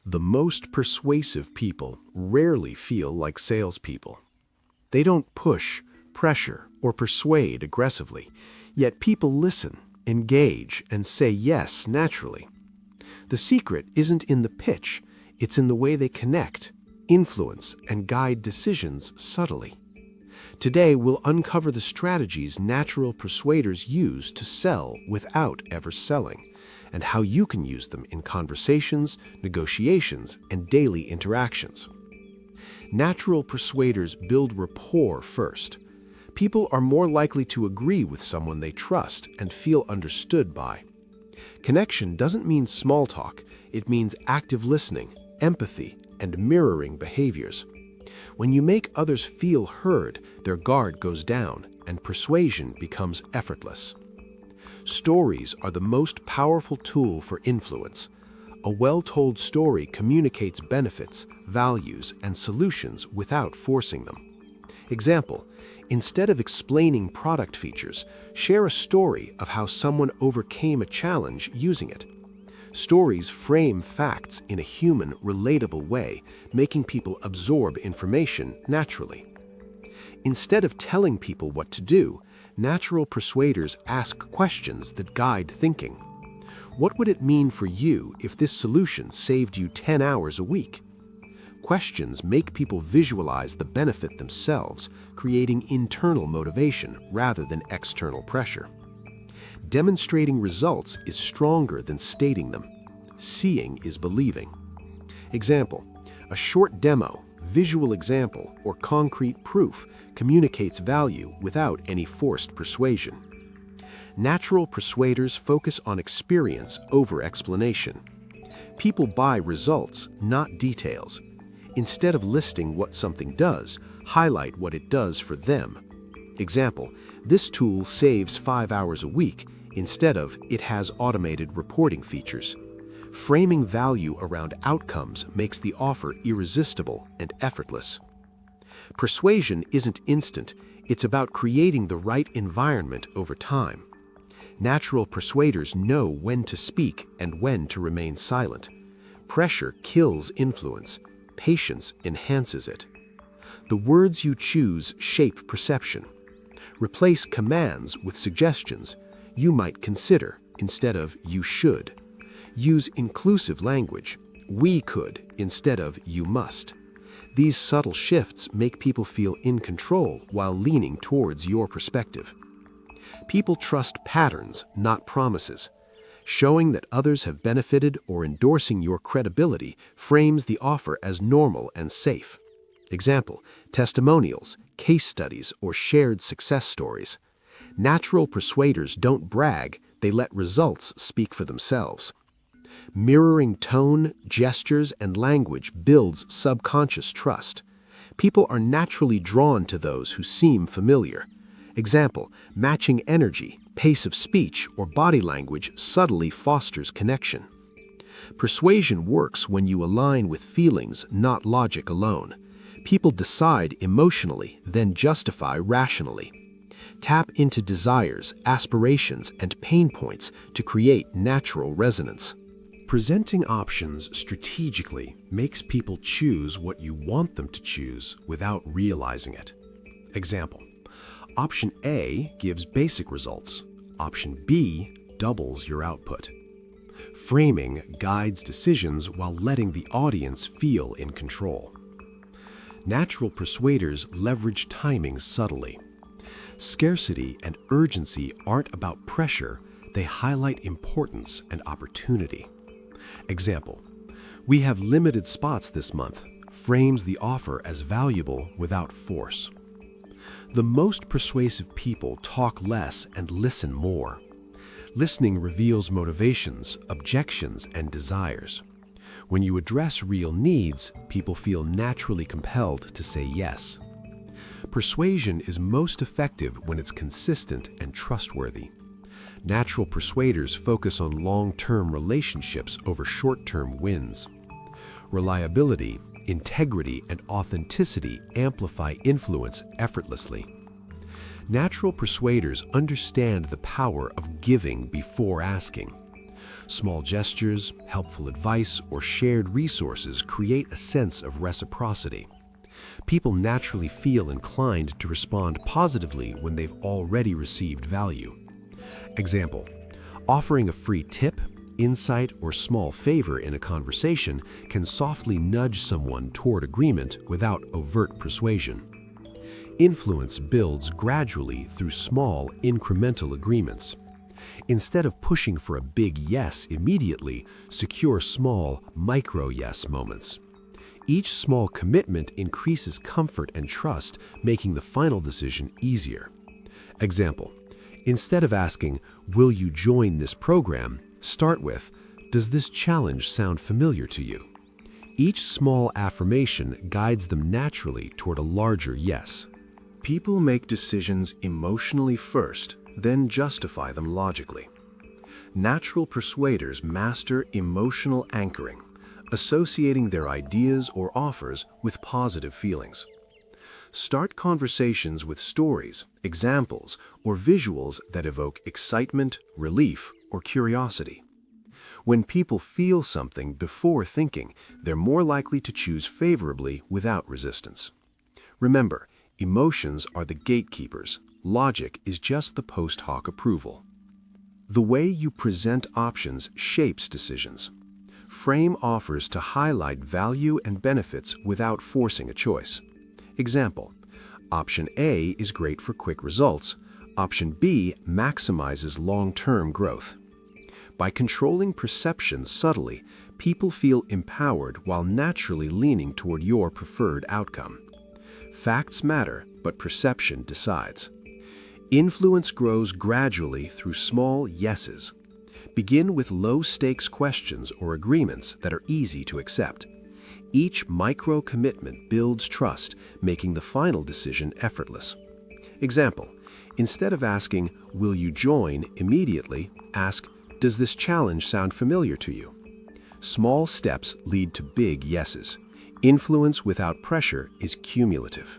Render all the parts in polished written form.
The most persuasive people rarely feel like salespeople. They don't push, pressure, or persuade aggressively, yet people listen, engage, and say yes naturally. The secret isn't in the pitch, it's in the way they connect, influence, and guide decisions subtly. Today, we'll uncover the strategies natural persuaders use to sell without ever selling, and how you can use them in conversations, negotiations, and daily interactions. Natural persuaders build rapport first. People are more likely to agree with someone they trust and feel understood by. Connection doesn't mean small talk, it means active listening, empathy, and mirroring behaviors. When you make others feel heard, their guard goes down, and persuasion becomes effortless. Stories are the most powerful tool for influence. A well-told story communicates benefits, values, and solutions without forcing them. Example, instead of explaining product features, share a story of how someone overcame a challenge using it. Stories frame facts in a human, relatable way, making people absorb information naturally. Instead of telling people what to do, natural persuaders ask questions that guide thinking. What would it mean for you if this solution saved you 10 hours a week? Questions make people visualize the benefit themselves, creating internal motivation rather than external pressure. Demonstrating results is stronger than stating them. Seeing is believing. Example, a short demo, visual example, or concrete proof communicates value without any forced persuasion. Natural persuaders focus on experience over explanation. People buy results, not details. Instead of listing what something does, highlight what it does for them. Example, this tool saves 5 hours a week, instead of it has automated reporting features. Framing value around outcomes makes the offer irresistible and effortless. Persuasion isn't instant, it's about creating the right environment over time. Natural persuaders know when to speak and when to remain silent. Pressure kills influence. Patience enhances it. The words you choose shape perception. Replace commands with suggestions. You might consider instead of you should. Use inclusive language. We could instead of you must. These subtle shifts make people feel in control while leaning towards your perspective. People trust patterns, not promises. Showing that others have benefited or endorsing your credibility frames the offer as normal and safe. Example, testimonials, case studies, or shared success stories. Natural persuaders don't brag, they let results speak for themselves. Mirroring tone, gestures, and language builds subconscious trust. People are naturally drawn to those who seem familiar. Example, matching energy, pace of speech, or body language subtly fosters connection. Persuasion works when you align with feelings, not logic alone. People decide emotionally, then justify rationally. Tap into desires, aspirations, and pain points to create natural resonance. Presenting options strategically makes people choose what you want them to choose without realizing it. Example, Option A gives basic results. Option B doubles your output. Framing guides decisions while letting the audience feel in control. Natural persuaders leverage timing subtly. Scarcity and urgency aren't about pressure, they highlight importance and opportunity. Example, we have limited spots this month, frames the offer as valuable without force. The most persuasive people talk less and listen more. Listening reveals motivations, objections, and desires. When you address real needs, people feel naturally compelled to say yes. Persuasion is most effective when it's consistent and trustworthy. Natural persuaders focus on long-term relationships over short-term wins. Reliability, integrity, and authenticity amplify influence effortlessly. Natural persuaders understand the power of giving before asking. Small gestures, helpful advice, or shared resources create a sense of reciprocity. People naturally feel inclined to respond positively when they've already received value. Example: offering a free tip, insight, or small favor in a conversation can softly nudge someone toward agreement without overt persuasion. Influence builds gradually through small, incremental agreements. Instead of pushing for a big yes immediately, secure small, micro-yes moments. Each small commitment increases comfort and trust, making the final decision easier. Example: instead of asking, "Will you join this program?" start with, "Does this challenge sound familiar to you?" Each small affirmation guides them naturally toward a larger yes. People make decisions emotionally first, then justify them logically. Natural persuaders master emotional anchoring, associating their ideas or offers with positive feelings. Start conversations with stories, examples, or visuals that evoke excitement, relief, or curiosity. When people feel something before thinking, they're more likely to choose favorably without resistance. Remember, emotions are the gatekeepers. Logic is just the post hoc approval. The way you present options shapes decisions. Frame offers to highlight value and benefits without forcing a choice. Example: option A is great for quick results. Option B maximizes long-term growth. By controlling perception subtly, people feel empowered while naturally leaning toward your preferred outcome. Facts matter, but perception decides. Influence grows gradually through small yeses. Begin with low-stakes questions or agreements that are easy to accept. Each micro-commitment builds trust, making the final decision effortless. Example: instead of asking, "Will you join?" immediately, ask, "Does this challenge sound familiar to you?" Small steps lead to big yeses. Influence without pressure is cumulative.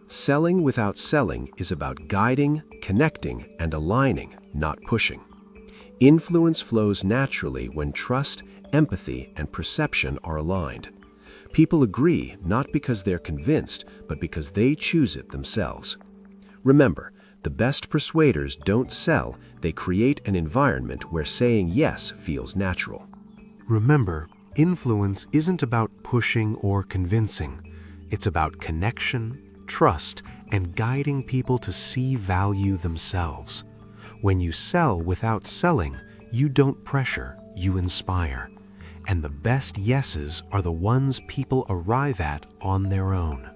Selling without selling is about guiding, connecting, and aligning, not pushing. Influence flows naturally when trust, empathy, and perception are aligned. People agree not because they're convinced, but because they choose it themselves. Remember, the best persuaders don't sell, they create an environment where saying yes feels natural. Remember, influence isn't about pushing or convincing. It's about connection, trust, and guiding people to see value themselves. When you sell without selling, you don't pressure, you inspire. And the best yeses are the ones people arrive at on their own.